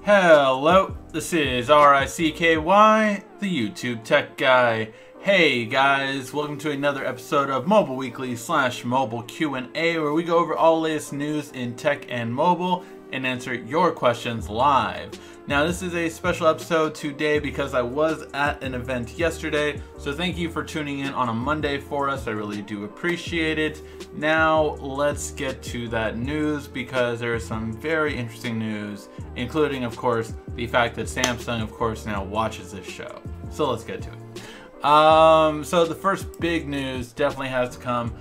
Hello, this is RICKY, the YouTube Tech Guy. Hey guys, welcome to another episode of Mobile Weekly / Mobile Q&A, where we go over all the latest news in tech and mobile and answer your questions live. Now this is a special episode today because I was at an event yesterday, so thank you for tuning in on a Monday for us. I really do appreciate it. Now let's get to that news because there is some very interesting news, including of course the fact that Samsung of course now watches this show. So let's get to it. So the first big news definitely has to come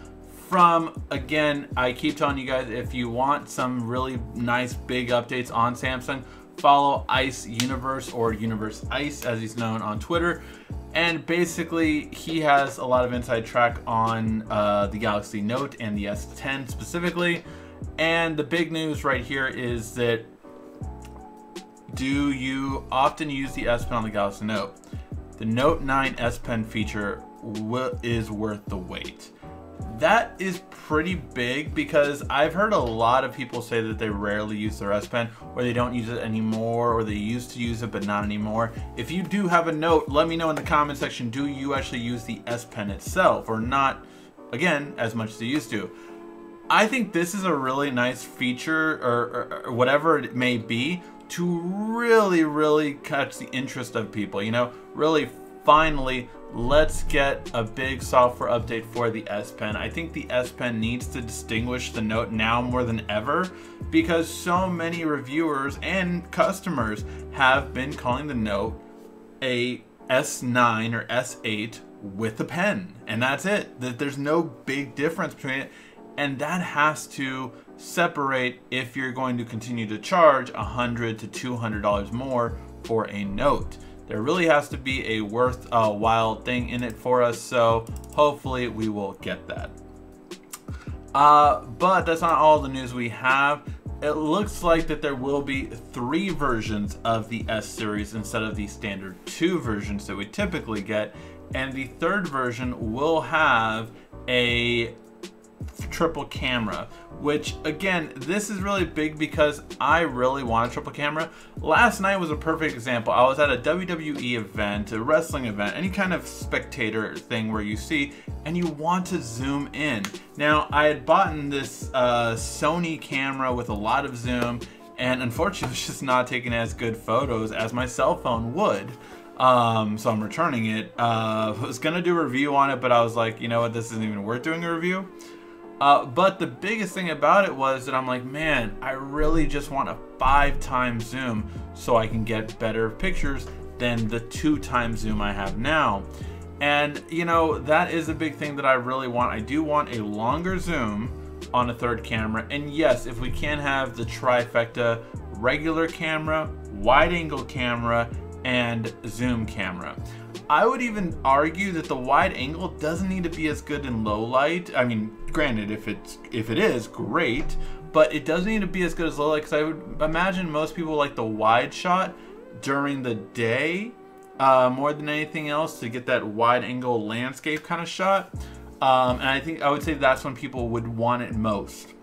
from, again, I keep telling you guys, if you want some really nice big updates on Samsung, follow Ice Universe, or Universe Ice as he's known on Twitter. And basically he has a lot of inside track on the Galaxy Note and the S10 specifically. And the big news right here is that, do you often use the S Pen on the Galaxy Note? The Note 9 S Pen feature is worth the wait. That is pretty big because I've heard a lot of people say that they rarely use their S Pen, or they don't use it anymore, or they used to use it but not anymore. If you do have a Note, let me know in the comment section, do you actually use the S Pen itself or not, again, as much as you used to? I think this is a really nice feature, or whatever it may be, to really catch the interest of people, you know, really finally let's get a big software update for the S Pen. I think the S Pen needs to distinguish the Note now more than ever because so many reviewers and customers have been calling the Note a S9 or S8 with a pen, and that's it. There's no big difference between it, and that has to separate if you're going to continue to charge $100 to $200 more for a Note. There really has to be a worthwhile thing in it for us, so hopefully we will get that. But that's not all the news we have. It looks like that there will be 3 versions of the S series instead of the standard 2 versions that we typically get, and the 3rd version will have a triple camera, which again, this is really big because I really want a triple camera. Last night was a perfect example. I was at a WWE event, a wrestling event, any kind of spectator thing where you see and you want to zoom in. Now I had bought this Sony camera with a lot of zoom, and unfortunately it's just not taking as good photos as my cell phone would. So I'm returning it. I was gonna do a review on it, but I was like, you know what, this isn't even worth doing a review. But the biggest thing about it was that I'm like, man, I really just want a 5x zoom so I can get better pictures than the 2x zoom I have now. And you know, that is a big thing that I really want. I do want a longer zoom on a 3rd camera, and yes, if we can have the trifecta, regular camera, wide angle camera, and zoom camera. I would even argue that the wide angle doesn't need to be as good in low light. I mean, granted, if it is, great, but it doesn't need to be as good as low light, because I would imagine most people like the wide shot during the day more than anything else, to get that wide angle landscape kind of shot. And I would say that's when people would want it most.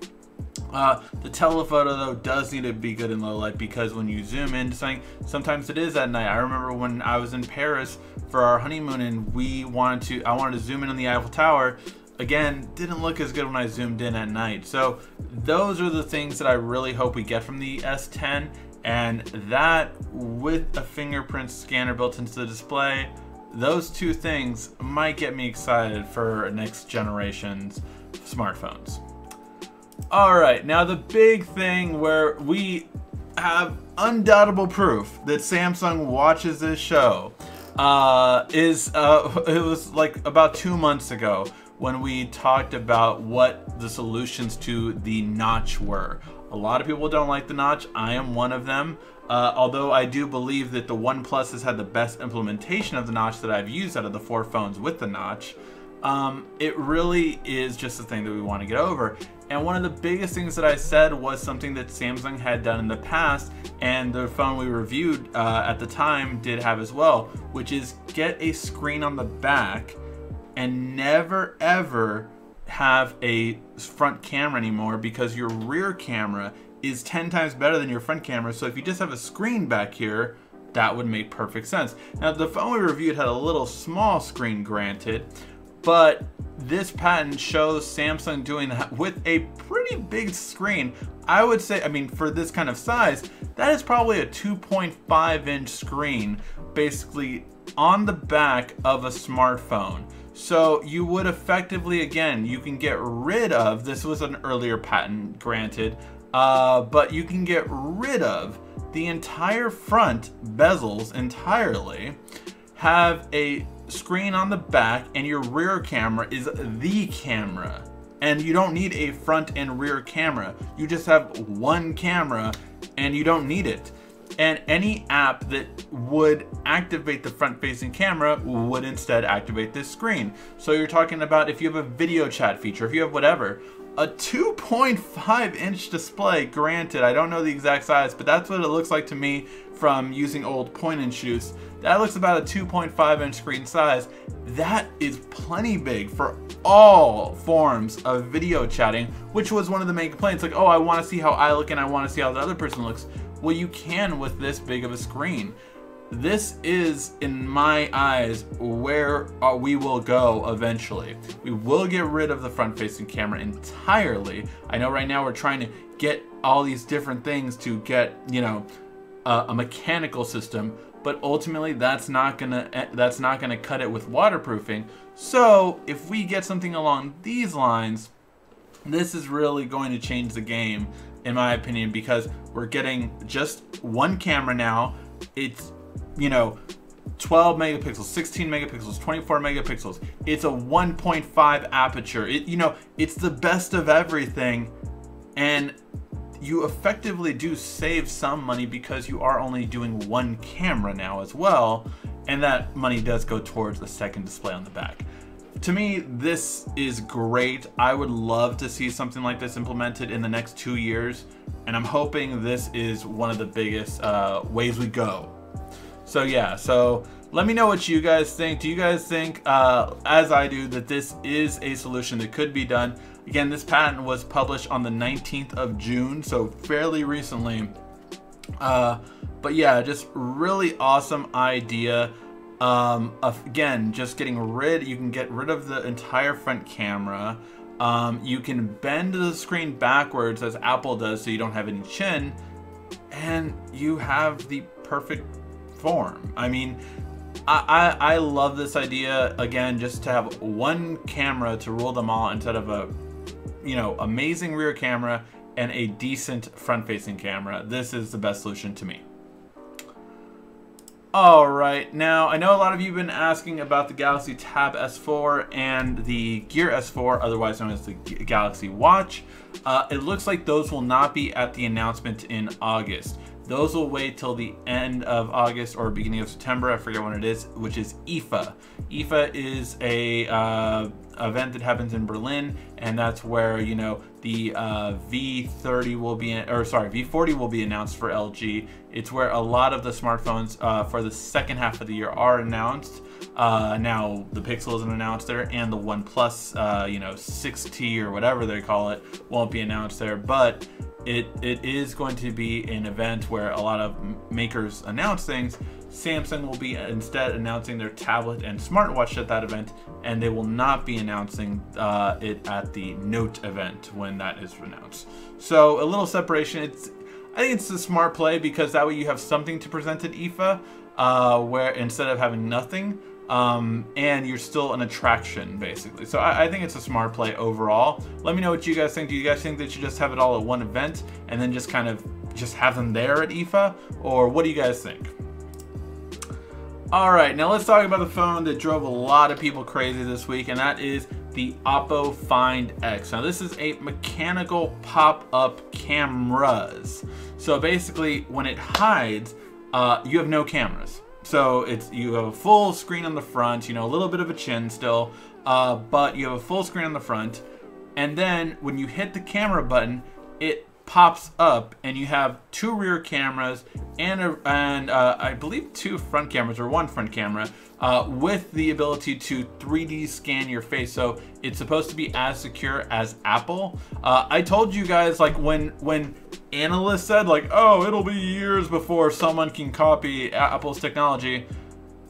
The telephoto though does need to be good in low light, because when you zoom into something, sometimes it is at night. I remember when I was in Paris for our honeymoon and I wanted to zoom in on the Eiffel Tower. Again, didn't look as good when I zoomed in at night. So those are the things that I really hope we get from the S10, and that with a fingerprint scanner built into the display, those 2 things might get me excited for next generation's smartphones. Alright, now the big thing where we have undoubtable proof that Samsung watches this show it was like about 2 months ago when we talked about what the solutions to the notch were. A lot of people don't like the notch. I am one of them. Although I do believe that the OnePlus has had the best implementation of the notch that I've used out of the 4 phones with the notch. It really is just a thing that we want to get over. And one of the biggest things that I said was something that Samsung had done in the past, and the phone we reviewed at the time did have as well, which is get a screen on the back and never ever have a front camera anymore, because your rear camera is 10 times better than your front camera. So if you just have a screen back here, that would make perfect sense. Now the phone we reviewed had a little small screen, granted, but this patent shows Samsung doing that with a pretty big screen. I would say, I mean, for this kind of size, that is probably a 2.5-inch screen, basically on the back of a smartphone. So you would effectively, again, you can get rid of, this was an earlier patent, granted, but you can get rid of the entire front bezels entirely, have a screen on the back, and your rear camera is the camera. And you don't need a front and rear camera. You just have one camera and you don't need it. And any app that would activate the front-facing camera would instead activate this screen. So you're talking about if you have a video chat feature, if you have whatever, a 2.5-inch display, granted, I don't know the exact size, but that's what it looks like to me from using old point-and-shoots. That looks about a 2.5-inch screen size. That is plenty big for all forms of video chatting, which was one of the main complaints, like, oh, I want to see how I look and I want to see how the other person looks. Well, you can with this big of a screen. This is, in my eyes, where we will go eventually. We will get rid of the front-facing camera entirely. I know right now we're trying to get all these different things to get, you know, a mechanical system, but ultimately that's not gonna cut it with waterproofing. So if we get something along these lines, this is really going to change the game, in my opinion, because we're getting just one camera now. It's, you know, 12 megapixels, 16 megapixels, 24 megapixels. It's a 1.5 aperture. You know, it's the best of everything, and you effectively do save some money because you are only doing one camera now as well, and that money does go towards the second display on the back. To me, this is great. I would love to see something like this implemented in the next 2 years, and I'm hoping this is one of the biggest ways we go. So yeah, so let me know what you guys think. Do you guys think, as I do, that this is a solution that could be done? Again, this patent was published on the 19th of June, so fairly recently. But yeah, just really awesome idea. Again, just getting rid, you can get rid of the entire front camera. You can bend the screen backwards as Apple does, so you don't have any chin, and you have the perfect form. I mean, I love this idea, again, just to have one camera to rule them all instead of a, you know, amazing rear camera and a decent front-facing camera. This is the best solution to me. Alright, now I know a lot of you have been asking about the Galaxy Tab S4 and the Gear S4, otherwise known as the Galaxy Watch. It looks like those will not be at the announcement in August. Those will wait till the end of August or beginning of September, I forget when it is, which is IFA. IFA is a event that happens in Berlin, and that's where, you know, the V40 will be announced for LG. It's where a lot of the smartphones for the second half of the year are announced. Now the Pixel isn't announced there, and the OnePlus, you know, 6T or whatever they call it, won't be announced there, but it is going to be an event where a lot of makers announce things. Samsung will be instead announcing their tablet and smartwatch at that event, and they will not be announcing it at the Note event when that is announced. So a little separation. I think it's a smart play, because that way you have something to present at IFA, where instead of having nothing, and you're still an attraction, basically. So I think it's a smart play overall. Let me know what you guys think. Do you guys think they should just have it all at one event and then just kind of just have them there at IFA, or what do you guys think? Alright, now let's talk about the phone that drove a lot of people crazy this week, and that is the Oppo Find X. Now this is a mechanical pop-up cameras. So basically, when it hides, you have no cameras. So you have a full screen on the front, you know, a little bit of a chin still, but you have a full screen on the front, and then when you hit the camera button, it pops up, and you have two rear cameras and I believe two front cameras, or one front camera, with the ability to 3D scan your face. So it's supposed to be as secure as Apple. I told you guys, like, when analysts said, like, oh, it'll be years before someone can copy Apple's technology.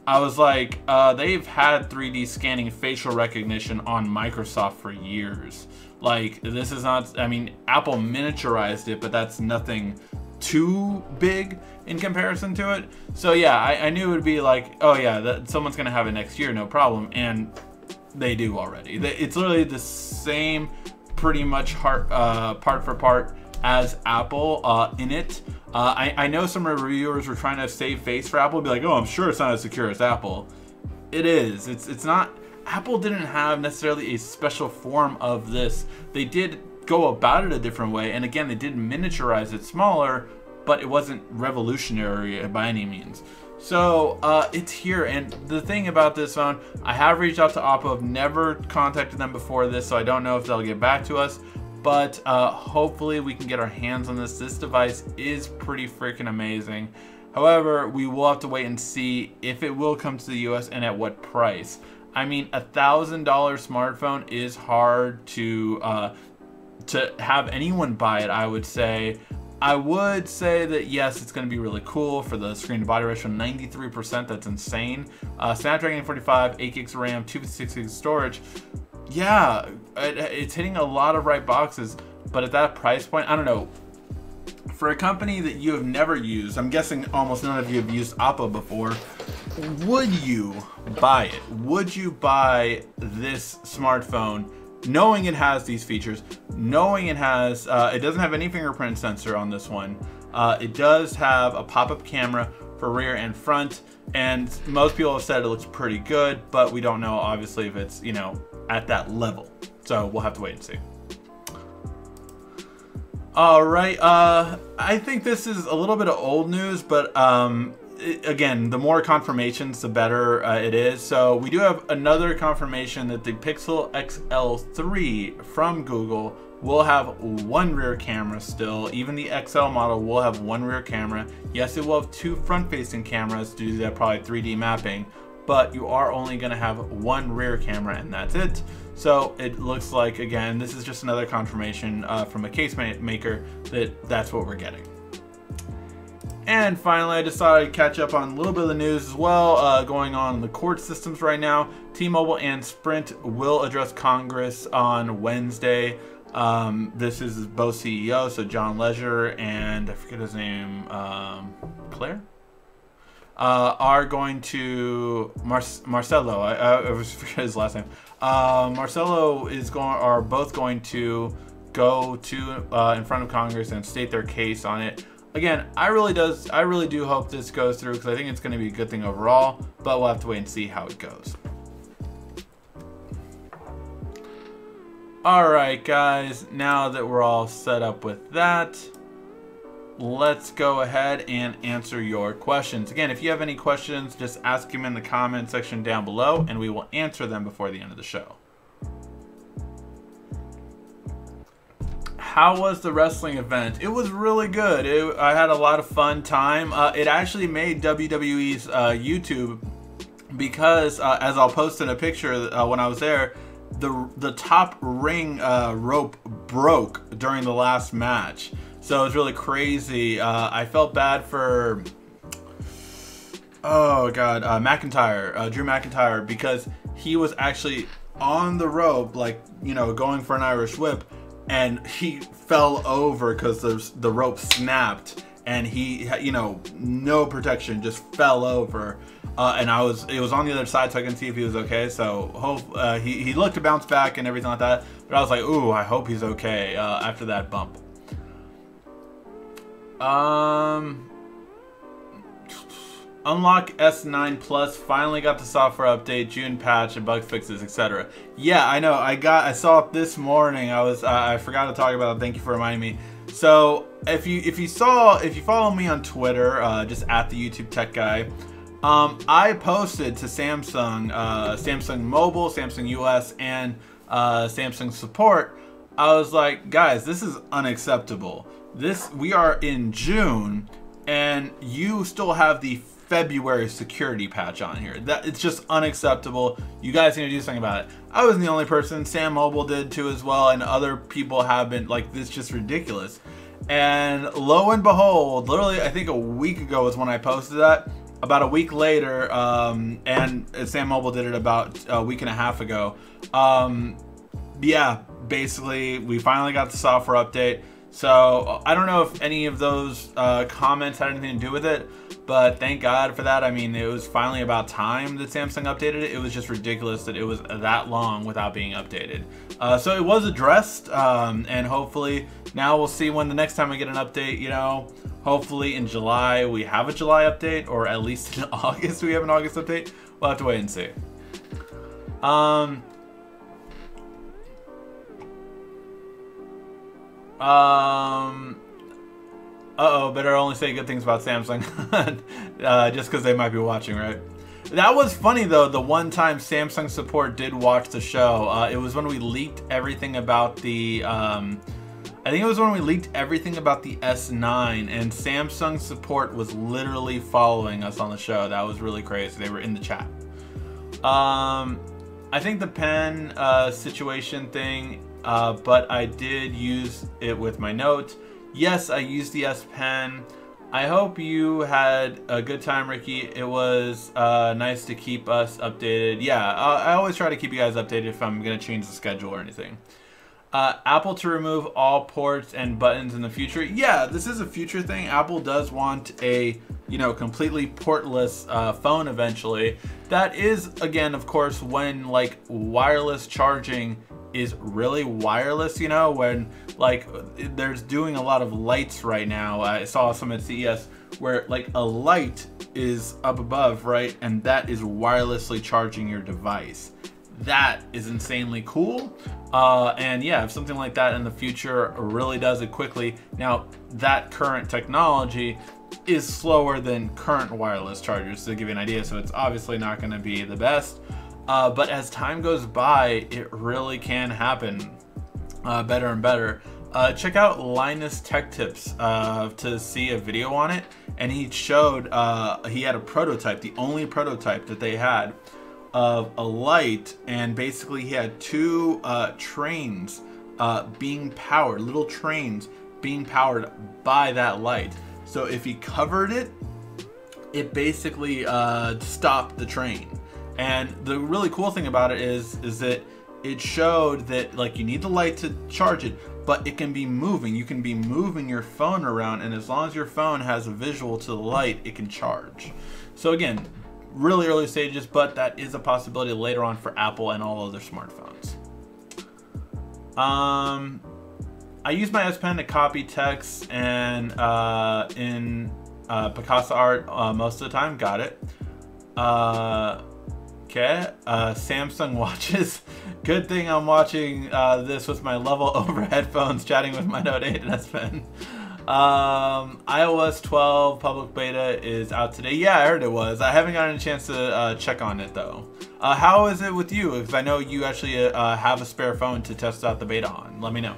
I was like, they've had 3D scanning facial recognition on Microsoft for years. Like, this is not, I mean, Apple miniaturized it, but that's nothing too big in comparison to it. So yeah, I knew it would be like, oh yeah, someone's gonna have it next year, no problem. And they do already. It's literally the same, pretty much part for part as Apple in it. I know some reviewers were trying to save face for Apple, be like, oh, I'm sure it's not as secure as Apple. It is. It's not. Apple didn't have necessarily a special form of this. They did go about it a different way, and again, they did miniaturize it smaller, but it wasn't revolutionary by any means. So it's here, and the thing about this phone, I have reached out to Oppo. I've never contacted them before this, so I don't know if they'll get back to us, but hopefully we can get our hands on this. This device is pretty freaking amazing. However, we will have to wait and see if it will come to the US and at what price. I mean, $1,000 smartphone is hard to have anyone buy it, I would say. I would say that yes, it's going to be really cool for the screen to body ratio, 93%. That's insane. Snapdragon 845, 8 gigs of RAM, 256 gigs of storage. Yeah, it's hitting a lot of right boxes, but at that price point, I don't know. For a company that you have never used, I'm guessing almost none of you have used Oppo before, would you buy it? Would you buy this smartphone knowing it has these features, knowing it has, it doesn't have any fingerprint sensor on this one. It does have a pop-up camera for rear and front, and most people have said it looks pretty good, but we don't know obviously if it's, you know, at that level. So we'll have to wait and see. All right, I think this is a little bit of old news, but again, the more confirmations, the better it is. So we do have another confirmation that the Pixel XL3 from Google will have one rear camera still. Even the XL model will have one rear camera. Yes, it will have two front-facing cameras due to that probably 3D mapping, but you are only going to have one rear camera and that's it. So it looks like, again, this is just another confirmation from a case maker that that's what we're getting. And finally, I just thought I'd catch up on a little bit of the news as well going on in the court systems right now. T-Mobile and Sprint will address Congress on Wednesday. This is both CEOs, so John Legere and I forget his name, Claire? Are going to Marcelo. I forget his last name. Marcelo are both going to go to in front of Congress and state their case on it. Again, I really do hope this goes through because I think it's going to be a good thing overall. But we'll have to wait and see how it goes. All right, guys. Now that we're all set up with that, let's go ahead and answer your questions. Again, if you have any questions, just ask them in the comment section down below and we will answer them before the end of the show. How was the wrestling event? It was really good. I had a lot of fun time. It actually made WWE's YouTube because, as I'll post in a picture when I was there, the top ring rope broke during the last match. So it was really crazy. I felt bad for, oh god, McIntyre, Drew McIntyre, because he was actually on the rope, like, you know, going for an Irish whip, and he fell over because the rope snapped, and he, you know, no protection, just fell over. And it was on the other side, so I couldn't see if he was okay. So he looked to bounce back and everything like that. But I was like, ooh, I hope he's okay after that bump. Unlock S9 Plus finally got the software update, June patch, and bug fixes, etc. Yeah, I know. I saw it this morning. I forgot to talk about it. Thank you for reminding me. So if you follow me on Twitter, just at the YouTube Tech Guy, I posted to Samsung, Samsung Mobile, Samsung US, and Samsung support. I was like, guys, this is unacceptable. We are in June, and you still have the February security patch on here. It's just unacceptable. You guys need to do something about it. I wasn't the only person. Sam Mobile did too as well, and other people have been like, this is just ridiculous. And lo and behold, literally I think a week ago was when I posted that. About a week later, and Sam Mobile did it about a week and a half ago. Yeah, basically we finally got the software update. So I don't know if any of those comments had anything to do with it, but thank God for that. I mean, it was finally about time that Samsung updated it. It was just ridiculous that it was that long without being updated. So it was addressed, and hopefully now we'll see when the next time we get an update, you know, hopefully in July we have a July update, or at least in August we have an August update. We'll have to wait and see. Uh-oh, better only say good things about Samsung. Just because they might be watching, right? That was funny though, the one time Samsung support did watch the show. It was when we leaked everything about the, I think it was when we leaked everything about the S9, and Samsung support was literally following us on the show. That was really crazy. They were in the chat. I think the pen situation thing, but I did use it with my notes. Yes, I used the S Pen. I hope you had a good time, Ricky. It was nice to keep us updated. Yeah, I always try to keep you guys updated if I'm going to change the schedule or anything. Apple to remove all ports and buttons in the future. Yeah, this is a future thing. Apple does want a, you know, completely portless phone eventually. That is, again, of course, when like wireless charging is really wireless, you know, when like there's doing a lot of lights right now. I saw some at CES where like a light is up above, right, and that is wirelessly charging your device. That is insanely cool. And yeah, if something like that in the future really does it quickly. Now that current technology is slower than current wireless chargers, to give you an idea, so it's obviously not going to be the best. But as time goes by, it really can happen better and better. Check out Linus Tech Tips to see a video on it, and he showed he had a prototype, the only prototype that they had of a light, and basically he had two trains being powered, little trains being powered by that light. So if he covered it, it basically stopped the train. And the really cool thing about it is that it showed that like you need the light to charge it, but it can be moving. You can be moving your phone around, and as long as your phone has a visual to the light, it can charge. So again, really early stages, but that is a possibility later on for Apple and all other smartphones. I use my S Pen to copy text and in Picasso art most of the time. Got it. Okay, Samsung watches. Good thing I'm watching this with my level over headphones, chatting with my Note 8 and S Pen. iOS 12 public beta is out today. Yeah, I heard it was. I haven't gotten a chance to check on it though. How is it with you? Because I know you actually have a spare phone to test out the beta on. Let me know.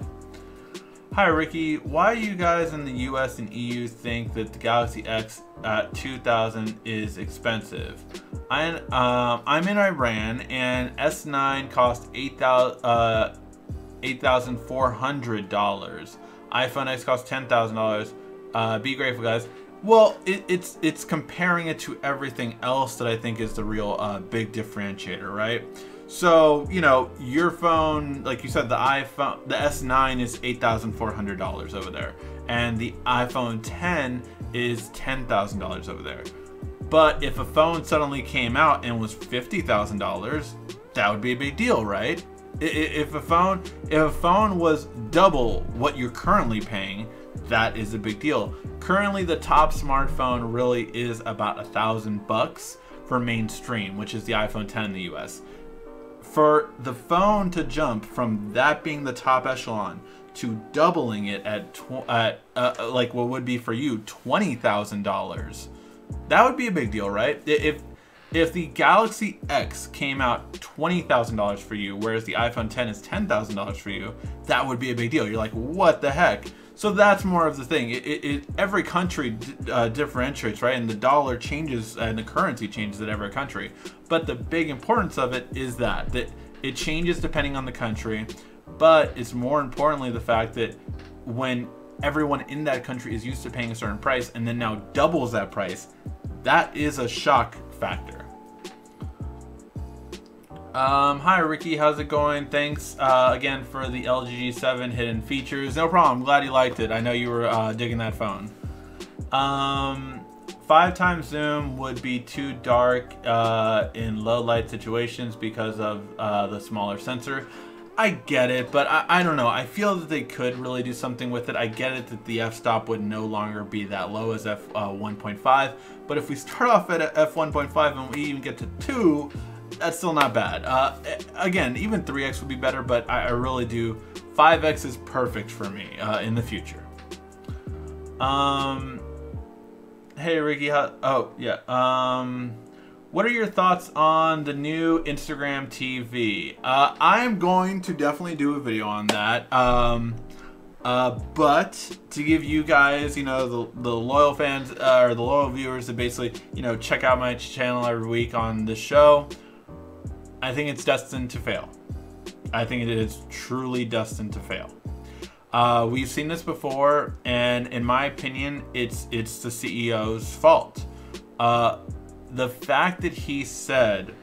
Hi Ricky, why do you guys in the US and EU think that the Galaxy X at $2,000 is expensive? I'm in Iran, and S9 cost $8,400. iPhone X costs $10,000. Be grateful, guys. Well, it's comparing it to everything else that I think is the real big differentiator, right? So, you know, your phone, like you said, the iPhone, the S9 is $8,400 over there, and the iPhone 10 is $10,000 over there. But if a phone suddenly came out and was $50,000, that would be a big deal, right? If a phone was double what you're currently paying, that is a big deal. Currently, the top smartphone really is about $1,000 for mainstream, which is the iPhone 10 in the US. For the phone to jump from that being the top echelon to doubling it at like what would be for you $20,000, that would be a big deal, right? If the Galaxy X came out $20,000 for you, whereas the iPhone 10 is $10,000 for you, that would be a big deal. You're like, what the heck? So that's more of the thing. Every country differentiates, right? And the dollar changes and the currency changes in every country. But the big importance of it is that it changes depending on the country. But it's more importantly the fact that when everyone in that country is used to paying a certain price and then now doubles that price, that is a shock factor. Hi Ricky, how's it going? Thanks again for the LG G7 hidden features. No problem, I'm glad you liked it. I know you were digging that phone. 5x zoom would be too dark in low light situations because of the smaller sensor. I get it, but I don't know. I feel that they could really do something with it. I get it that the f-stop would no longer be that low as f1.5, but if we start off at f1.5 and we even get to 2, that's still not bad. Again, even 3x would be better, but I really do. 5x is perfect for me in the future. Hey Ricky, oh yeah. What are your thoughts on the new Instagram TV? I'm going to definitely do a video on that. But to give you guys, you know, the loyal fans or the loyal viewers that basically, you know, check out my channel every week on the show, I think it's destined to fail. I think it is truly destined to fail. We've seen this before, and in my opinion, it's the CEO's fault. The fact that he said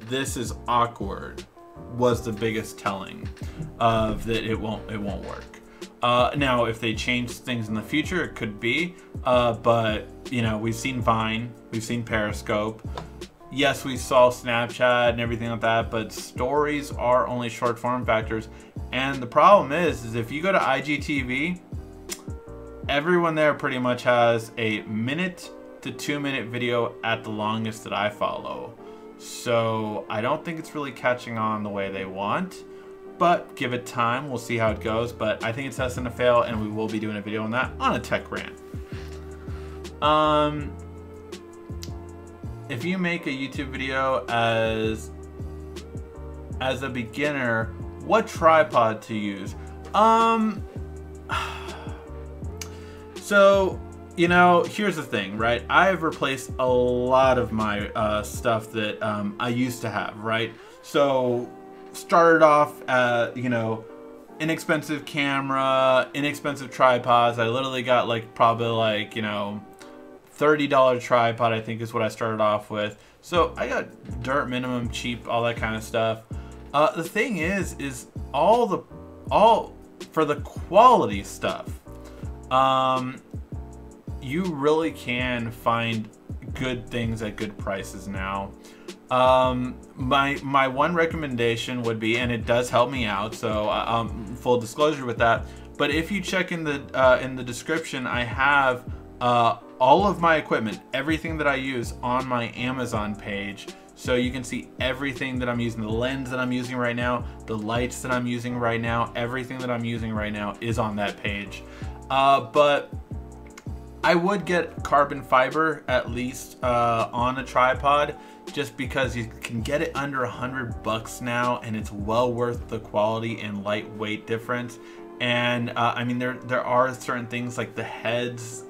this is awkward was the biggest telling of that it won't work. Now, if they change things in the future, it could be. But you know, we've seen Vine, we've seen Periscope. Yes, we saw Snapchat and everything like that, but stories are only short form factors. And the problem is if you go to IGTV, everyone there pretty much has a 1 to 2 minute video at the longest that I follow. So I don't think it's really catching on the way they want, but give it time. We'll see how it goes. But I think it's destined to fail, and we will be doing a video on that on a tech rant. If you make a YouTube video as a beginner, what tripod to use? So, you know, here's the thing, right? I've replaced a lot of my stuff that I used to have, right? So, started off at, you know, inexpensive camera, inexpensive tripods. I literally got like probably like, you know, $30 tripod, I think is what I started off with. So I got dirt minimum, cheap, all that kind of stuff. The thing is all for the quality stuff, you really can find good things at good prices now. My one recommendation would be, and it does help me out, so full disclosure with that, but if you check in the description, I have all of my equipment, everything that I use on my Amazon page, so you can see everything that I'm using, the lens that I'm using right now, the lights that I'm using right now, everything that I'm using right now is on that page. But I would get carbon fiber at least on a tripod, just because you can get it under $100 now, and it's well worth the quality and lightweight difference. And I mean, there are certain things like the heads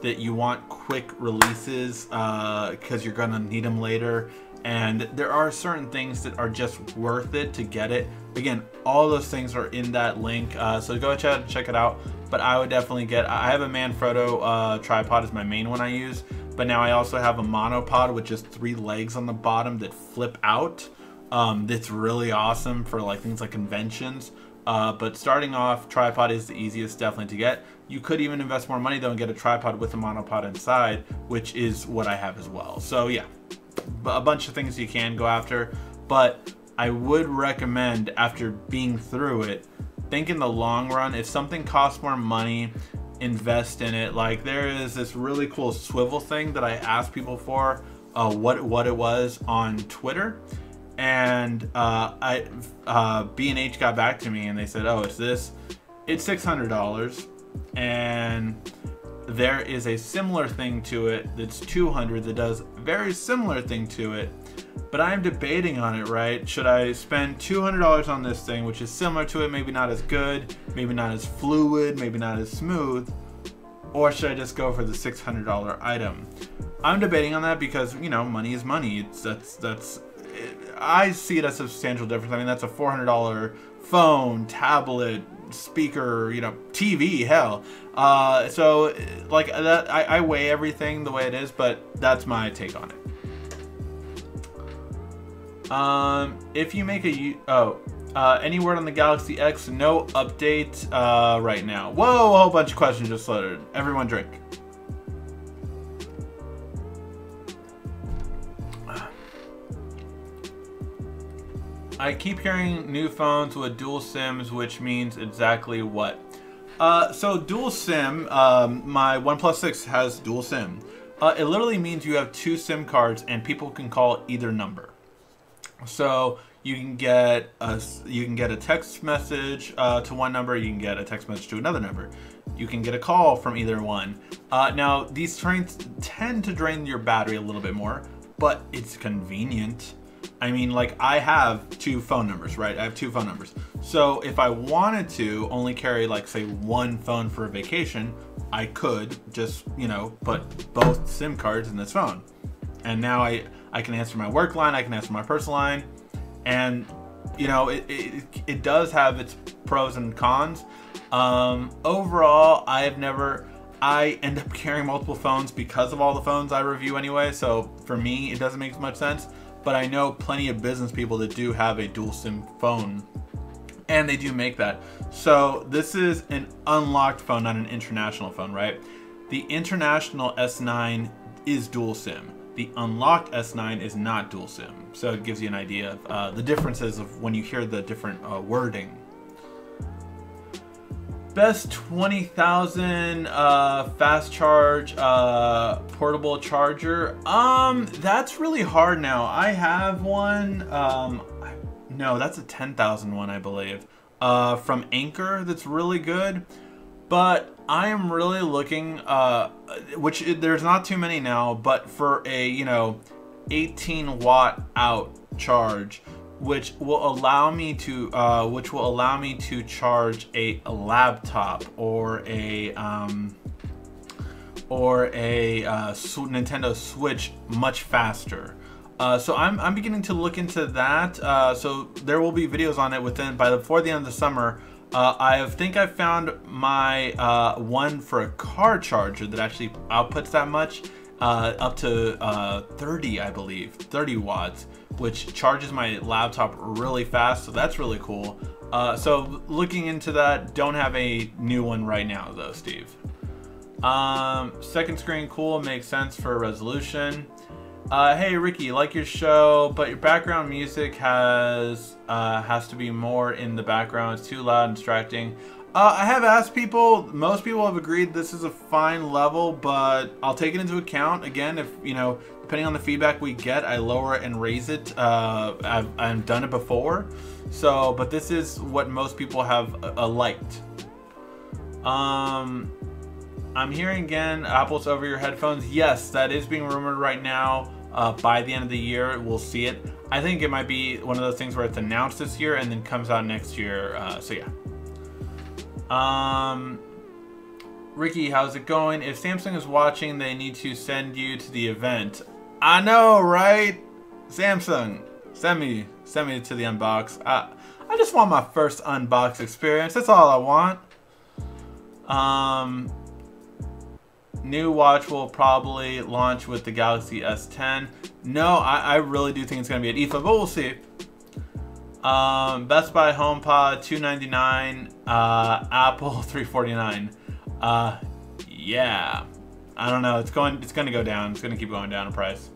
that you want quick releases because you're gonna need them later, and there are certain things that are just worth it to get it. Again, all those things are in that link, so go check it out. But I would definitely I have a Manfrotto tripod as my main one I use, but now I also have a monopod with just 3 legs on the bottom that flip out. That's really awesome for like things like conventions. But starting off, tripod is the easiest definitely to get. You could even invest more money though and get a tripod with a monopod inside, which is what I have as well. So yeah, a bunch of things you can go after, but I would recommend, after being through it, think in the long run. If something costs more money, invest in it. Like, there is this really cool swivel thing that I asked people for what it was on Twitter, and B&H got back to me and they said, oh, it's $600, and there is a similar thing to it that's $200 that does a very similar thing to it. But I'm debating on it, right? Should I spend $200 on this thing, which is similar to it, maybe not as good, maybe not as fluid, maybe not as smooth, or should I just go for the $600 item? I'm debating on that because, you know, money is money. I see it as a substantial difference. I mean, that's a $400 phone, tablet, speaker, you know, TV, hell. So like that, I weigh everything the way it is, but that's my take on it. If you make any word on the Galaxy X? No update right now. Whoa, a whole bunch of questions just loaded. Everyone drink. I keep hearing new phones with dual SIMs, which means exactly what? So dual SIM, my OnePlus 6 has dual SIM. It literally means you have 2 SIM cards and people can call either number. So you can get a text message to one number, you can get a text message to another number. You can get a call from either one. Now these trains tend to drain your battery a little bit more, but it's convenient. I mean, like, I have 2 phone numbers, right? I have 2 phone numbers. So if I wanted to only carry, like, say, 1 phone for a vacation, I could just, you know, put both SIM cards in this phone. And now I can answer my work line, I can answer my personal line. And, you know, it does have its pros and cons. Overall, I end up carrying multiple phones because of all the phones I review anyway. So for me, it doesn't make much sense. But I know plenty of business people that do have a dual SIM phone, and they do make that. So this is an unlocked phone, not an international phone, right? The international S9 is dual SIM. The unlocked S9 is not dual SIM. So it gives you an idea of the differences of when you hear the different wording. Best 20,000 fast charge portable charger. That's really hard now. I have one. No, that's a 10,000 one, I believe. From Anchor, that's really good. But I am really looking, which there's not too many now, but for a 18 watt out charge, which will allow me to charge a laptop or a Nintendo Switch much faster. So I'm beginning to look into that. So there will be videos on it before the end of the summer. I think I found my one for a car charger that actually outputs that much, up to 30, I believe, 30 watts, which charges my laptop really fast. So that's really cool. So looking into that. Don't have a new one right now though, Steve. Second screen, cool, makes sense for resolution. Hey Ricky, like your show, but your background music has to be more in the background. It's too loud and distracting. I have asked people, most people have agreed this is a fine level, but I'll take it into account. Again, if, depending on the feedback we get, I lower it and raise it. I've done it before. So, but this is what most people have liked. I'm hearing again, Apple's over your headphones. Yes, that is being rumored right now. By the end of the year, we'll see it. I think it might be one of those things where it's announced this year and then comes out next year. So yeah. Ricky, how's it going? If Samsung is watching, they need to send you to the event. I know, right? Samsung, send me to the unbox. I just want my first unbox experience. That's all I want. New watch will probably launch with the Galaxy S10. No, I really do think it's going to be at IFA, but we'll see. Best Buy HomePod $299, Apple $349. Yeah, I don't know. It's going to go down. It's going to keep going down in price.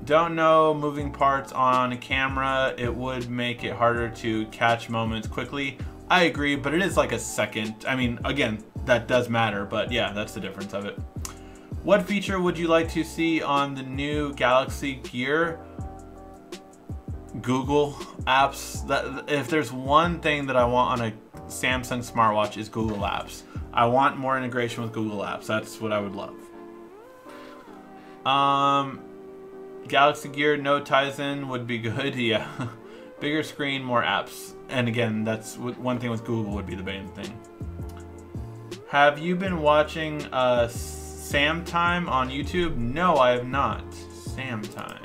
Don't know moving parts on a camera. It would make it harder to catch moments quickly. I agree, but it is like a second. I mean, again, that does matter, but yeah, that's the difference of it. What feature would you like to see on the new Galaxy Gear? Google apps. If there's one thing that I want on a Samsung smartwatch is Google Apps. I want more integration with Google Apps. That's what I would love. Galaxy Gear, no Tizen would be good. Yeah. Bigger screen, more apps. And again, that's one thing with Google would be the main thing. Have you been watching Sam Time on YouTube? No, I have not. Sam Time.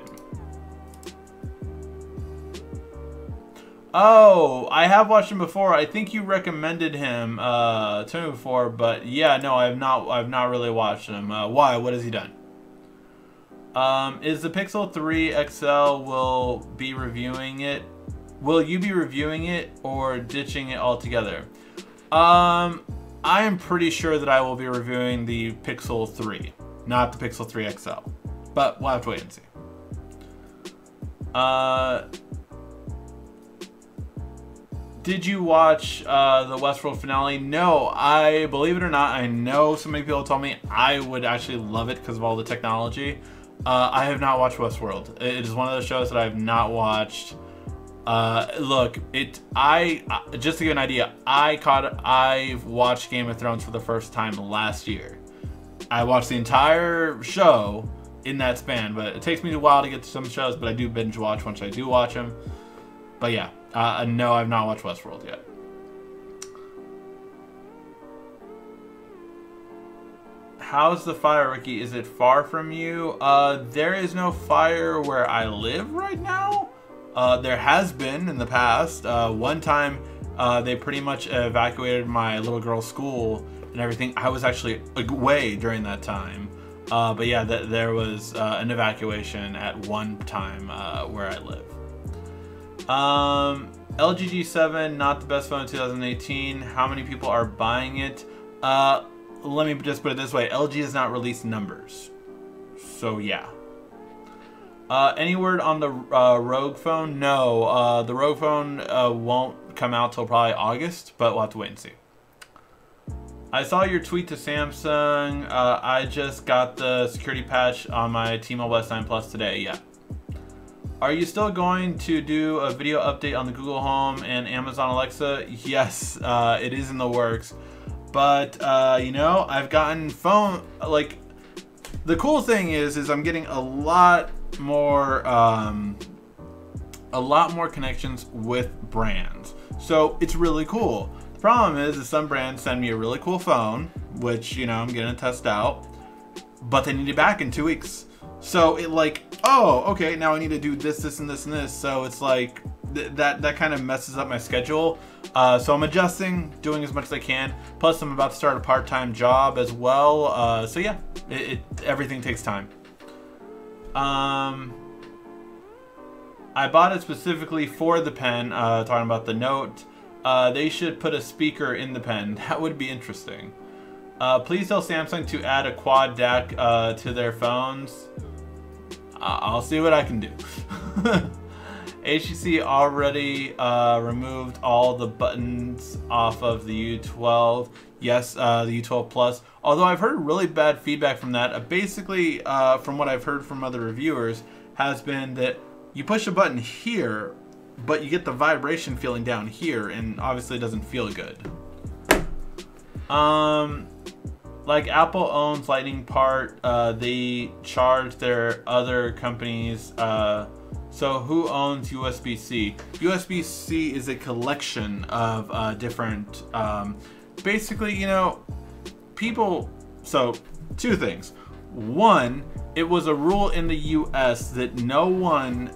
Oh, I have watched him before. I think you recommended him to me before, but yeah, no, I've not really watched him. Why? What has he done? Is the Pixel 3 XL will be reviewing it? Will you be reviewing it or ditching it altogether? I am pretty sure that I will be reviewing the Pixel 3, not the Pixel 3 XL, but we'll have to wait and see. Did you watch the Westworld finale? No, I believe it or not, I know so many people told me I would actually love it because of all the technology. I have not watched Westworld. It is one of those shows that I have not watched. Look, just to give an idea, I watched Game of Thrones for the first time last year. I watched the entire show in that span, but it takes me a while to get to some shows, but I do binge watch once I do watch them. But yeah, no, I've not watched Westworld yet. How's the fire, Ricky? Is it far from you? There is no fire where I live right now. There has been in the past. One time, they pretty much evacuated my little girl's school and everything. I was actually away during that time. But yeah, there was an evacuation at one time where I live. LG G7, not the best phone in 2018. How many people are buying it? Let me just put it this way. LG has not released numbers. So yeah. Any word on the Rogue phone? No, the Rogue phone won't come out till probably August, but we'll have to wait and see. I saw your tweet to Samsung. I just got the security patch on my T-Mobile S9 Plus today. Yeah. Are you still going to do a video update on the Google Home and Amazon Alexa? Yes, it is in the works. But, you know, I've gotten like, the cool thing is I'm getting a lot more connections with brands. So it's really cool. The problem is some brands send me a really cool phone, which, you know, I'm gonna test out, but they need it back in 2 weeks. So it like, oh, okay, now I need to do this, this, and this, and this. So it's like, that kind of messes up my schedule. So I'm adjusting, doing as much as I can. Plus I'm about to start a part-time job as well. So yeah, everything takes time. I bought it specifically for the pen, talking about the Note. They should put a speaker in the pen. That would be interesting. Please tell Samsung to add a quad DAC to their phones. I'll see what I can do. HTC already removed all the buttons off of the U12. Yes, the U12 Plus. Although I've heard really bad feedback from that. Basically, from what I've heard from other reviewers, has been that you push a button here, but you get the vibration feeling down here, and obviously it doesn't feel good. Like Apple owns Lightning part, they charge their other companies. So who owns USB-C? USB-C is a collection of different, basically, you know, people. So two things. One, it was a rule in the US that no one,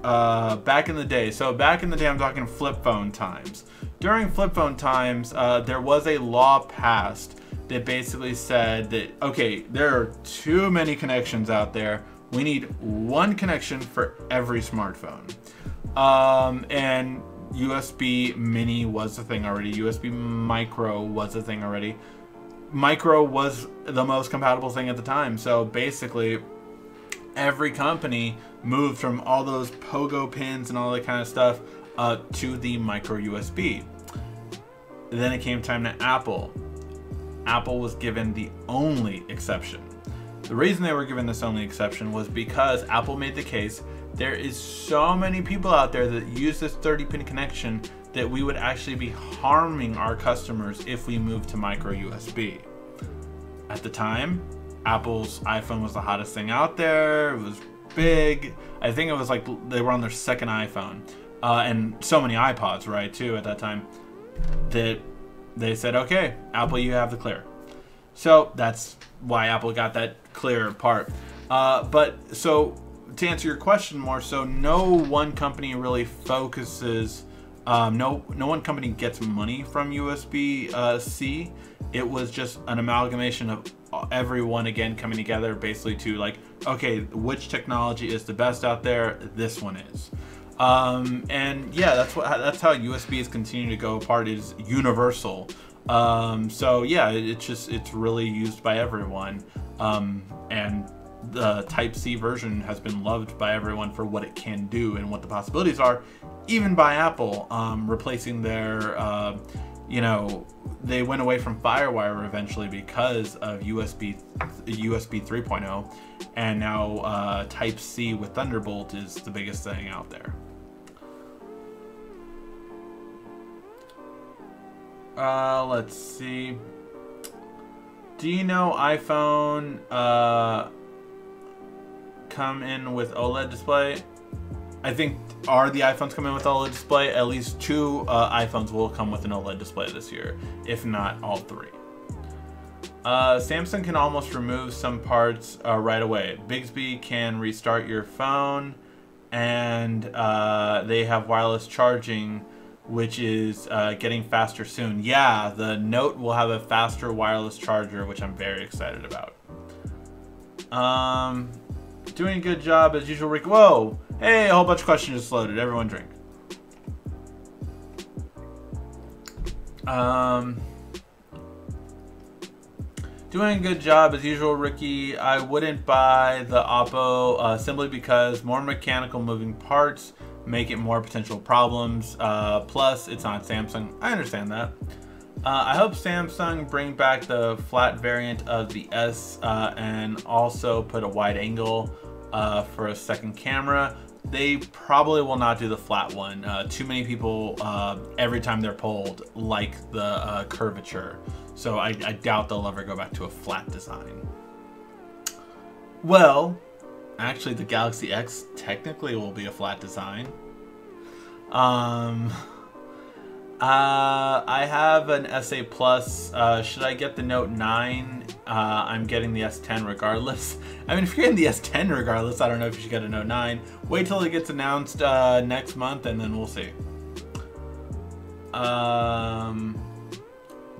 back in the day, so back in the day I'm talking flip phone times. During flip phone times, there was a law passed that basically said that, okay, there are too many connections out there. We need one connection for every smartphone. And USB Mini was a thing already. USB Micro was a thing already. Micro was the most compatible thing at the time. So basically, every company moved from all those pogo pins and all that kind of stuff to the micro USB. Then it came time to Apple. Apple was given the only exception. The reason they were given this only exception was because Apple made the case there is so many people out there that use this 30-pin connection that we would actually be harming our customers if we moved to micro USB. At the time, Apple's iPhone was the hottest thing out there. It was big. I think it was like they were on their second iPhone. And so many iPods, right, too, at that time, that they said, okay, Apple, you have the clear. So that's why Apple got that clear part. But so to answer your question more, so no one company really focuses No one company gets money from USB-C. It was just an amalgamation of everyone again coming together, basically to like, okay, which technology is the best out there? This one is. And yeah, that's how USB is continuing to go apart, is universal. So yeah, it's really used by everyone. And the Type-C version has been loved by everyone for what it can do and what the possibilities are, even by Apple, replacing their, you know, they went away from Firewire eventually because of USB 3.0, and now Type-C with Thunderbolt is the biggest thing out there. Let's see. Do you know iPhone come in with OLED display? I think, are the iPhones coming with OLED display? At least 2 iPhones will come with an OLED display this year, if not all 3. Samsung can almost remove some parts right away. Bixby can restart your phone, and they have wireless charging, which is getting faster soon. Yeah, the Note will have a faster wireless charger, which I'm very excited about. Doing a good job as usual, Rick. Whoa! Hey, a whole bunch of questions just loaded. Everyone drink. Doing a good job as usual, Ricky. I wouldn't buy the Oppo simply because more mechanical moving parts make it more potential problems. Plus, it's on Samsung. I understand that. I hope Samsung bring back the flat variant of the S and also put a wide angle for a second camera. They probably will not do the flat one. Too many people, every time they're pulled, like the curvature. So I doubt they'll ever go back to a flat design. Well, actually the Galaxy X technically will be a flat design. I have an SA Plus. Should I get the Note 9? I'm getting the S10 regardless. I mean, if you're getting the S10 regardless, I don't know if you should get a Note 9. Wait till it gets announced next month and then we'll see.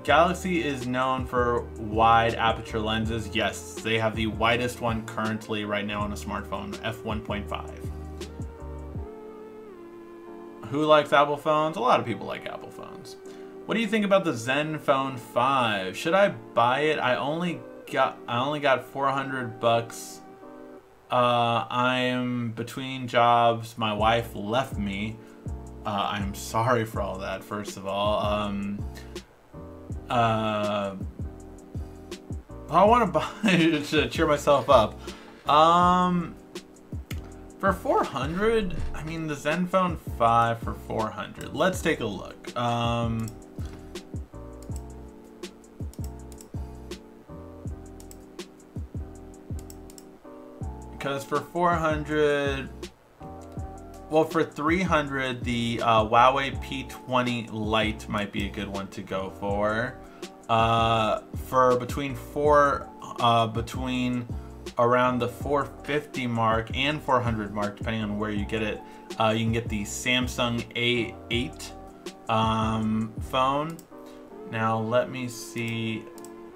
Galaxy is known for wide aperture lenses. Yes, they have the widest one currently right now on a smartphone, f1.5. Who likes Apple phones? A lot of people like Apple phones. What do you think about the Zenfone 5? Should I buy it? I only got 400 bucks. I am between jobs. My wife left me. I'm sorry for all that, first of all. I want to buy to cheer myself up. For 400, I mean the Zenfone 5 for 400. Let's take a look. Because for 400, well, for 300, the Huawei P20 Lite might be a good one to go for. For between around the 450 mark and 400 mark, depending on where you get it, you can get the Samsung A8 phone. Now let me see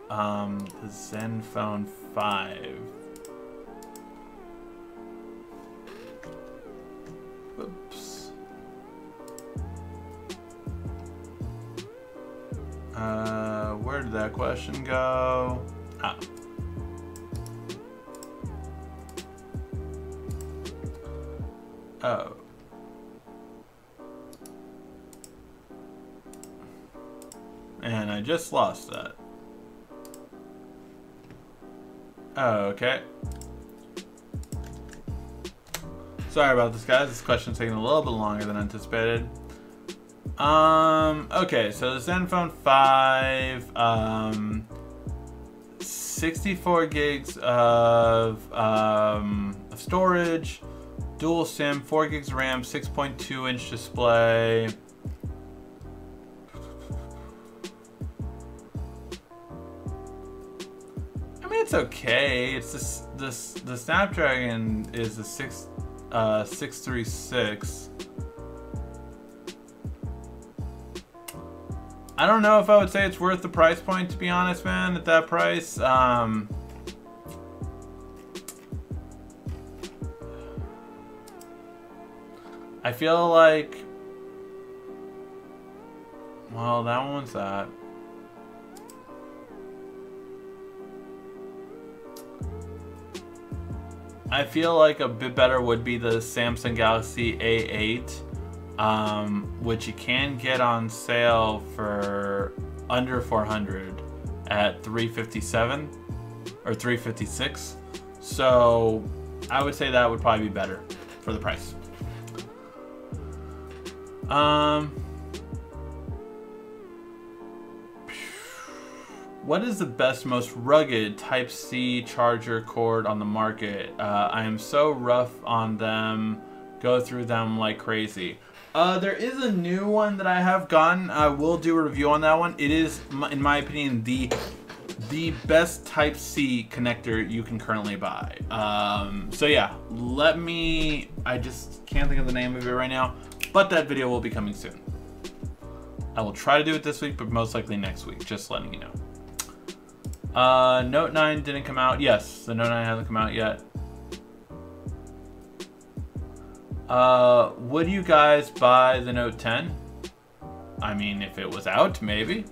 the Zenfone 5. Oops. Where did that question go? Ah. Oh. And I just lost that. Oh, okay. Sorry about this, guys. This question's taking a little bit longer than anticipated. Okay, so the Zenfone 5, 64 gigs of storage, dual SIM, 4 gigs RAM, 6.2-inch display. I mean, it's okay. It's the Snapdragon is a 636. I don't know if I would say it's worth the price point, to be honest, man, at that price. I feel like, well, that one's that. I feel like a bit better would be the Samsung Galaxy A8, which you can get on sale for under 400 at 357 or 356. So I would say that would probably be better for the price. What is the best, most rugged Type-C charger cord on the market? I am so rough on them. Go through them like crazy. There is a new one that I have gotten. I will do a review on that one. It is, in my opinion, the best Type-C connector you can currently buy. So yeah, I just can't think of the name of it right now, but that video will be coming soon. I will try to do it this week, but most likely next week, just letting you know. Note 9 didn't come out. Yes, the Note 9 hasn't come out yet. Would you guys buy the Note 10? I mean, if it was out, maybe.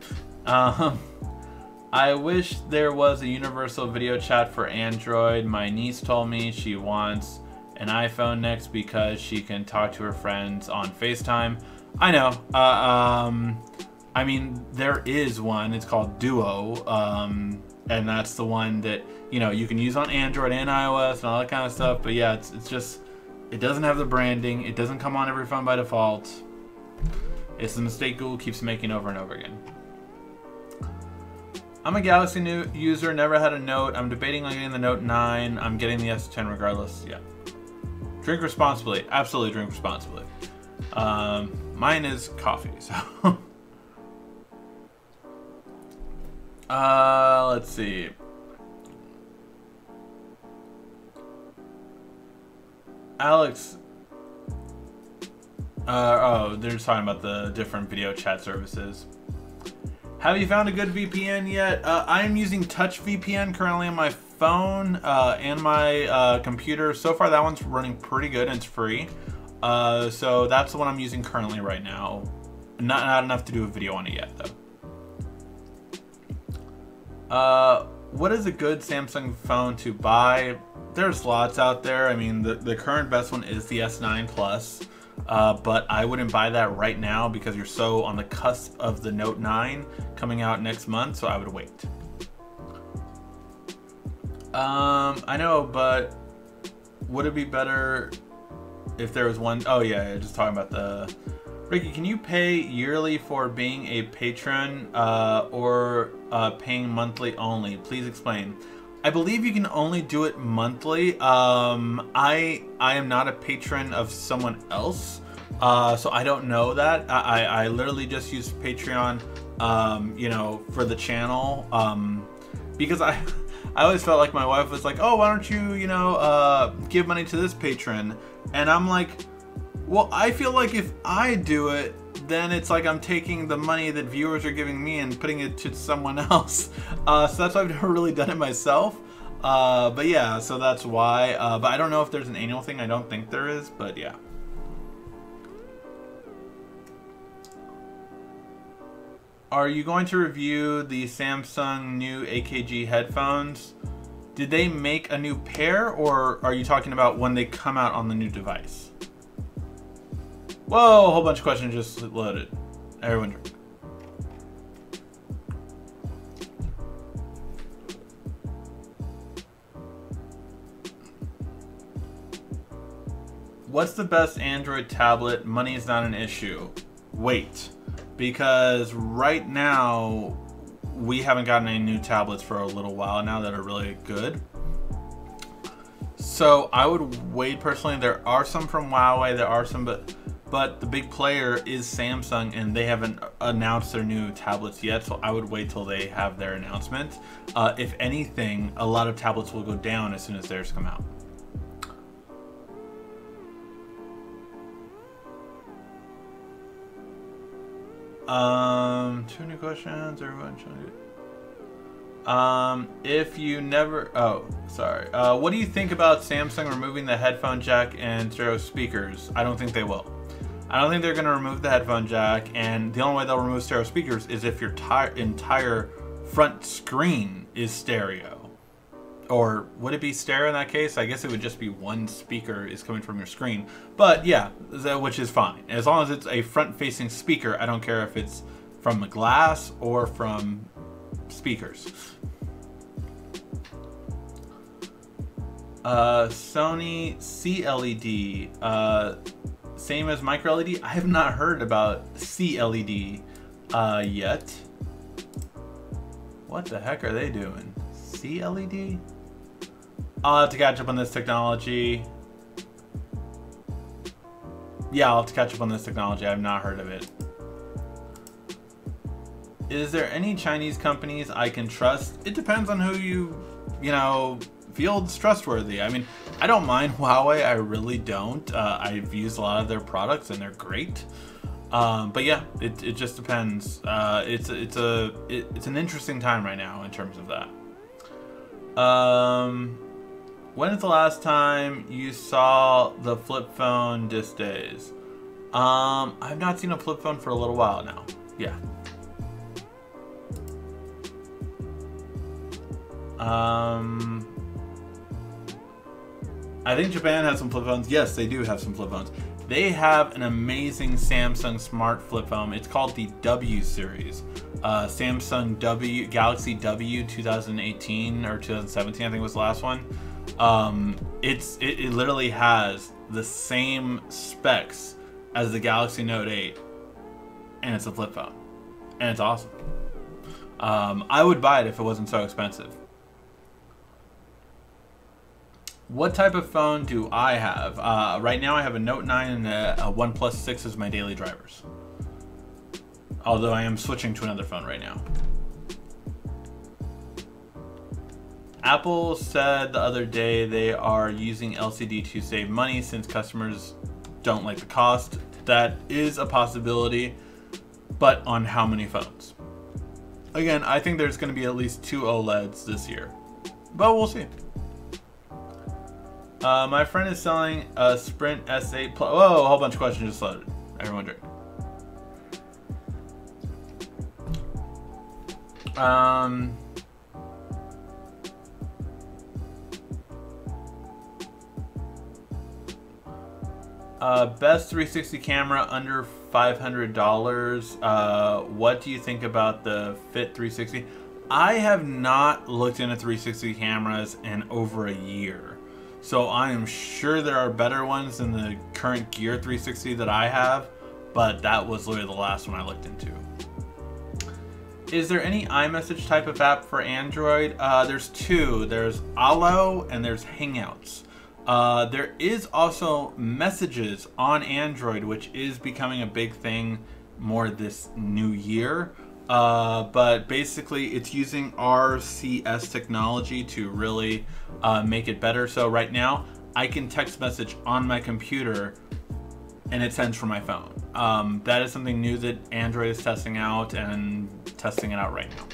I wish there was a universal video chat for Android. My niece told me she wants an iPhone next because she can talk to her friends on FaceTime. I know. I mean, there is one. It's called Duo, and that's the one that, you know, you can use on Android and iOS and all that kind of stuff. But yeah, it's just, it doesn't have the branding. It doesn't come on every phone by default. It's the mistake Google keeps making over and over again. I'm a Galaxy user, never had a Note. I'm debating on getting the Note 9. I'm getting the S10 regardless. Yeah. Drink responsibly. Absolutely drink responsibly. Mine is coffee, so. Let's see. Alex. Oh, they're just talking about the different video chat services. Have you found a good VPN yet? I'm using Touch VPN currently on my phone and my computer. So far, that one's running pretty good and it's free. So that's the one I'm using currently right now. Not enough to do a video on it yet, though. What is a good Samsung phone to buy? There's lots out there. I mean, the current best one is the S9 Plus. But I wouldn't buy that right now because you're so on the cusp of the Note 9 coming out next month, so I would wait. I know, but would it be better if there was one? Oh yeah, just talking about the... Ricky, can you pay yearly for being a patron or paying monthly only? Please explain. I believe you can only do it monthly. I am not a patron of someone else, so I don't know that. I literally just use Patreon, you know, for the channel, because I always felt like my wife was like, oh, why don't you, you know, give money to this patron? And I'm like, well, I feel like if I do it, then it's like I'm taking the money that viewers are giving me and putting it to someone else. So that's why I've never really done it myself. But yeah, so that's why. But I don't know if there's an annual thing. I don't think there is, but yeah. Are you going to review the Samsung new AKG headphones? Did they make a new pair, or are you talking about when they come out on the new device? Whoa, a whole bunch of questions just loaded. Everyone drink. What's the best Android tablet? Money is not an issue. Wait, because right now we haven't gotten any new tablets for a little while now that are really good. So I would wait personally. There are some from Huawei, there are some, but the big player is Samsung, and they haven't announced their new tablets yet, so I would wait till they have their announcement. If anything, a lot of tablets will go down as soon as theirs come out. Two new questions. Everyone trying to. If you never. Oh, sorry. What do you think about Samsung removing the headphone jack and stereo speakers? I don't think they will. I don't think they're going to remove the headphone jack, and the only way they'll remove stereo speakers is if your entire front screen is stereo. Or would it be stereo in that case? I guess it would just be one speaker is coming from your screen. But yeah, which is fine. As long as it's a front-facing speaker, I don't care if it's from a glass or from speakers. Sony CLED, same as micro LED. I have not heard about CLED yet. What the heck are they doing? CLED? I'll have to catch up on this technology. Yeah, I'll have to catch up on this technology. I've not heard of it. Is there any Chinese companies I can trust? It depends on who you know, feels trustworthy. I mean, I don't mind Huawei. I really don't. I've used a lot of their products and they're great. But yeah, it just depends. It's an interesting time right now in terms of that. When is the last time you saw the flip phone these days? I've not seen a flip phone for a little while now. Yeah. I think Japan has some flip phones. Yes, they do have some flip phones. They have an amazing Samsung smart flip phone. It's called the W series. Samsung W, Galaxy W 2018 or 2017, I think was the last one. It literally has the same specs as the Galaxy Note 8, and it's a flip phone, and it's awesome. I would buy it if it wasn't so expensive. What type of phone do I have? Right now I have a Note 9 and a OnePlus 6 as my daily drivers. Although I am switching to another phone right now. Apple said the other day they are using LCD to save money since customers don't like the cost. That is a possibility, but on how many phones? Again, I think there's going to be at least 2 OLEDs this year, but we'll see. My friend is selling a Sprint S8 Plus. Whoa, a whole bunch of questions just loaded. Everyone drink. Best 360 camera under $500. What do you think about the Fit 360? I have not looked into 360 cameras in over a year. So I am sure there are better ones than the current Gear 360 that I have, but that was literally the last one I looked into. Is there any iMessage type of app for Android? There's 2. There's Allo and there's Hangouts. There is also Messages on Android, which is becoming a big thing more this new year. But basically it's using RCS technology to really make it better. So right now I can text message on my computer and it sends from my phone. That is something new that Android is testing out and testing it out right now.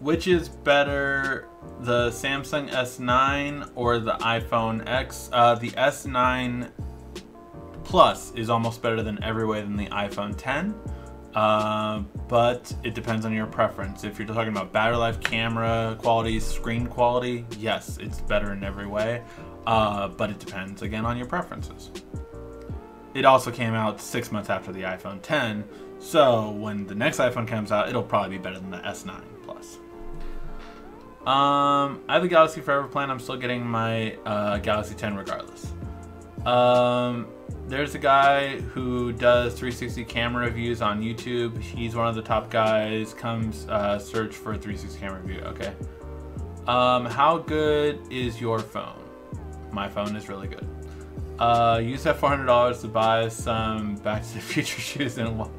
Which is better, the Samsung S9 or the iPhone X? The S9 Plus is almost better than every way than the iPhone 10. But it depends on your preference. If you're talking about battery life, camera quality, screen quality, yes, it's better in every way. But it depends, again, on your preferences. It also came out 6 months after the iPhone 10, so when the next iPhone comes out, it'll probably be better than the S9 Plus. I have a Galaxy Forever plan. I'm still getting my Galaxy 10 regardless. There's a guy who does 360 camera reviews on YouTube. He's one of the top guys. Comes search for a 360 camera review. Okay. How good is your phone? My phone is really good. Use that $400 to buy some Back to the Future shoes and walk.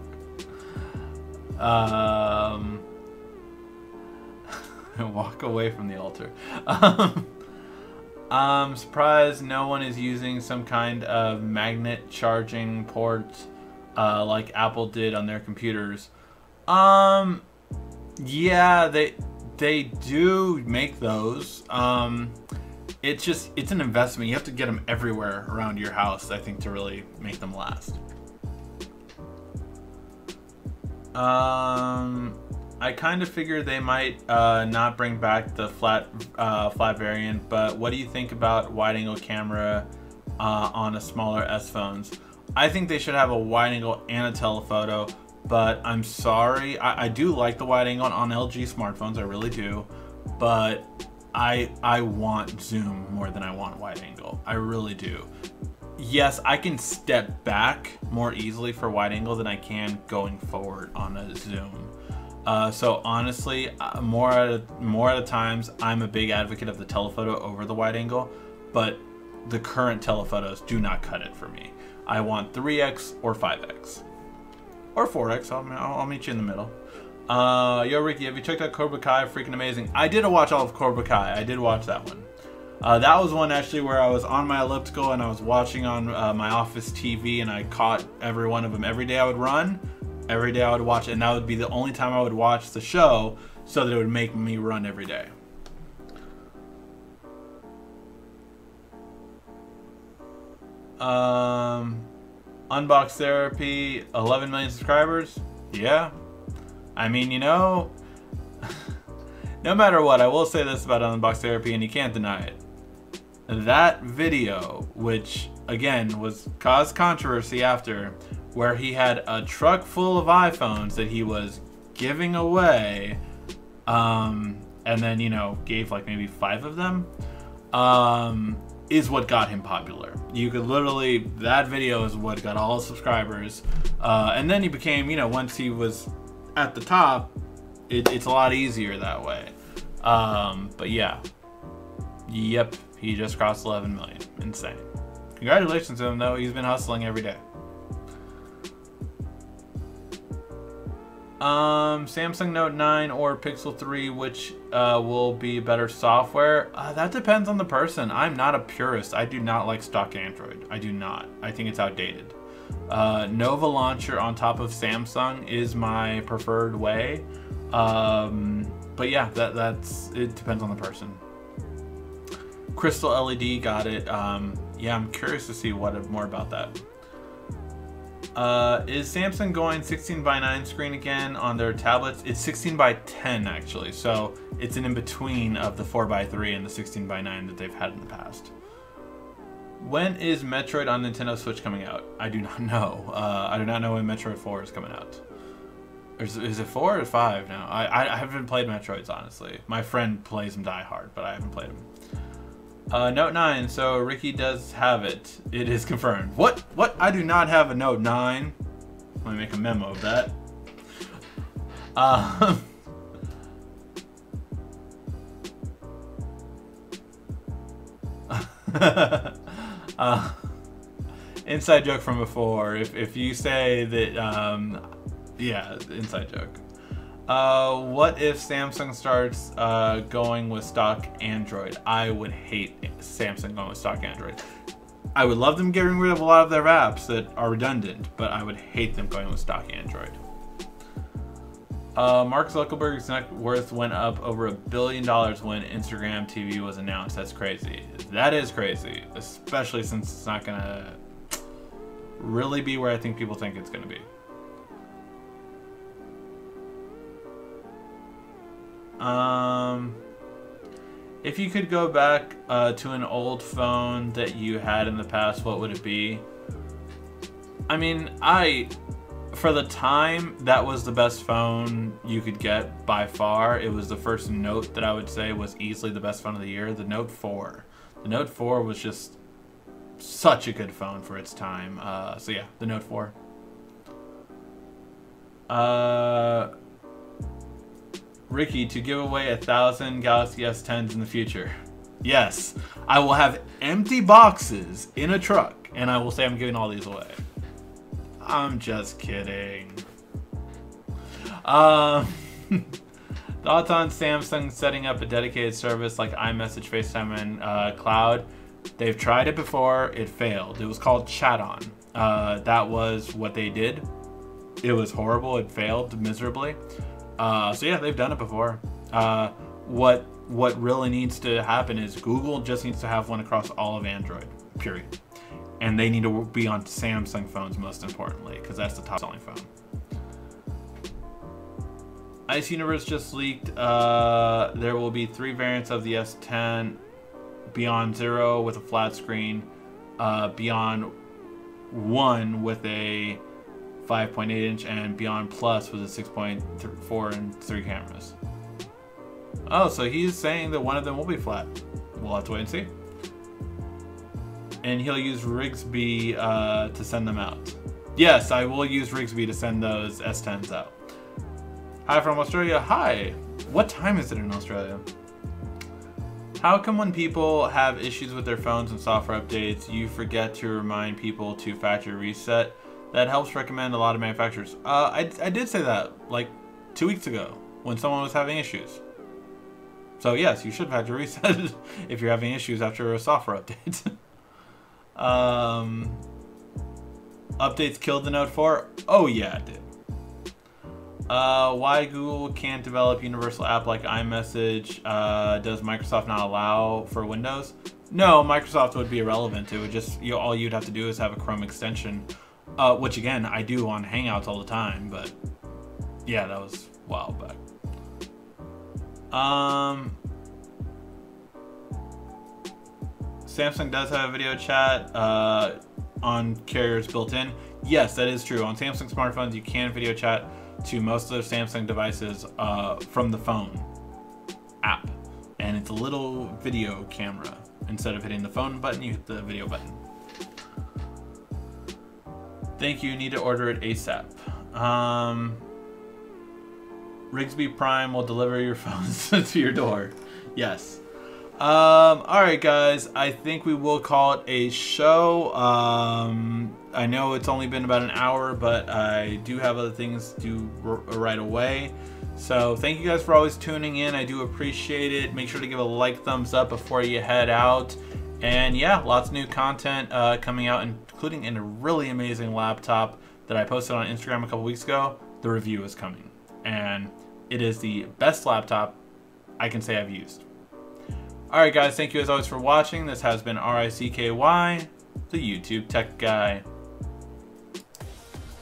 Walk away from the altar. I'm surprised no one is using some kind of magnet charging port like Apple did on their computers. Yeah, they do make those. It's an investment. You have to get them everywhere around your house, I think, to really make them last. I kind of figured they might not bring back the flat variant, but what do you think about wide-angle camera on a smaller S phones? I think they should have a wide-angle and a telephoto, but I'm sorry. I do like the wide-angle on LG smartphones, I really do, but I want zoom more than I want wide-angle. I really do. Yes, I can step back more easily for wide-angle than I can going forward on a zoom. So honestly, more at the times, I'm a big advocate of the telephoto over the wide angle, but the current telephotos do not cut it for me. I want 3x or 5x. Or 4x, I'll meet you in the middle. Yo Ricky, have you checked out Cobra Kai? Freaking amazing. I did watch all of Cobra Kai, I did watch that one. That was one actually where I was on my elliptical and I was watching on my office TV and I caught every one of them. Every day I would run. Every day I would watch it, and that would be the only time I would watch the show so that it would make me run every day. Unbox Therapy, 11 million subscribers. Yeah. I mean, you know, no matter what, I will say this about Unbox Therapy, and you can't deny it. That video, which again caused controversy after, where he had a truck full of iPhones that he was giving away, and then, you know, gave like maybe 5 of them, is what got him popular. You could literally, that video is what got all his subscribers, and then he became, you know, once he was at the top, it's a lot easier that way. But yeah, yep, he just crossed 11 million. Insane. Congratulations to him though, he's been hustling every day. Samsung Note 9 or Pixel 3, which will be better software? That depends on the person. I'm not a purist. I do not like stock Android. I do not. I think it's outdated. Nova Launcher on top of Samsung is my preferred way. But yeah, it depends on the person. Crystal LED, got it. Yeah, I'm curious to see more about that. Is Samsung going 16:9 screen again on their tablets? It's 16:10 actually, so it's an in-between of the 4:3 and the 16:9 that they've had in the past. When is Metroid on Nintendo Switch coming out? I do not know. I do not know when Metroid 4 is coming out. Is it 4 or 5 now? I haven't played Metroids, honestly. My friend plays them die hard, but I haven't played them. Note 9, so Ricky does have it. It is confirmed. What? What? I do not have a Note 9. Let me make a memo of that. Inside joke from before. If you say that, yeah, inside joke. What if Samsung starts going with stock Android? I would hate Samsung going with stock Android. I would love them getting rid of a lot of their apps that are redundant, but I would hate them going with stock Android. Mark Zuckerberg's net worth went up over $1 billion when Instagram TV was announced. That's crazy. That is crazy, especially since it's not gonna really be where I think people think it's gonna be. If you could go back to an old phone that you had in the past, what would it be? I mean, for the time, that was the best phone you could get by far. It was the first Note that I would say was easily the best phone of the year, the Note 4. The Note 4 was just such a good phone for its time. So yeah, the Note 4. Ricky, to give away 1,000 Galaxy S10s in the future. Yes, I will have empty boxes in a truck, and I will say I'm giving all these away. I'm just kidding. That Thoughts on Samsung setting up a dedicated service like iMessage, FaceTime, and Cloud? They've tried it before. It failed. It was called Chat On. That was what they did. It was horrible. It failed miserably. So yeah, they've done it before. What really needs to happen is Google just needs to have one across all of Android, period. And they need to be on Samsung phones most importantly, because that's the top selling phone. Ice Universe just leaked. There will be 3 variants of the S10. Beyond 0 with a flat screen. Beyond 1 with a 5.8 inch, and Beyond Plus with a 6.4 and 3 cameras. Oh, so he's saying that one of them will be flat. We'll have to wait and see. And he'll use Rigsby to send them out. Yes, I will use Rigsby to send those S10s out. Hi from Australia. Hi. What time is it in Australia? How come when people have issues with their phones and software updates, you forget to remind people to factory reset? That helps recommend a lot of manufacturers. I did say that like 2 weeks ago when someone was having issues. So yes, you should factory reset if you're having issues after a software update. Updates killed the Note 4? Oh yeah, it did. Why Google can't develop universal app like iMessage? Does Microsoft not allow for Windows? No, Microsoft would be irrelevant. It would just, all you'd have to do is have a Chrome extension, which again, I do on Hangouts all the time, but yeah, that was a while back. Samsung does have a video chat on carriers built in. Yes, that is true. On Samsung smartphones, you can video chat to most of the Samsung devices from the phone app. And it's a little video camera. Instead of hitting the phone button, you hit the video button. Thank you. Need to order it ASAP. Rigsby Prime will deliver your phones to your door. Yes. Alright guys, I think we will call it a show. I know it's only been about an hour, but I do have other things to do right away. So thank you guys for always tuning in. I do appreciate it. Make sure to give a like, thumbs up before you head out. And yeah, lots of new content coming out, including in a really amazing laptop that I posted on Instagram a couple weeks ago. The review is coming, and it is the best laptop I can say I've used. Alright guys, thank you as always for watching. This has been RICKY, the YouTube Tech Guy.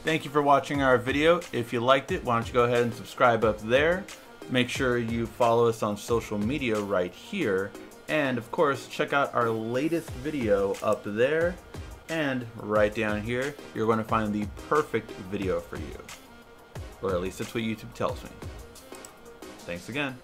Thank you for watching our video. If you liked it, why don't you go ahead and subscribe up there. Make sure you follow us on social media right here. And of course, check out our latest video up there. And right down here, you're going to find the perfect video for you. Or at least that's what YouTube tells me. Thanks again.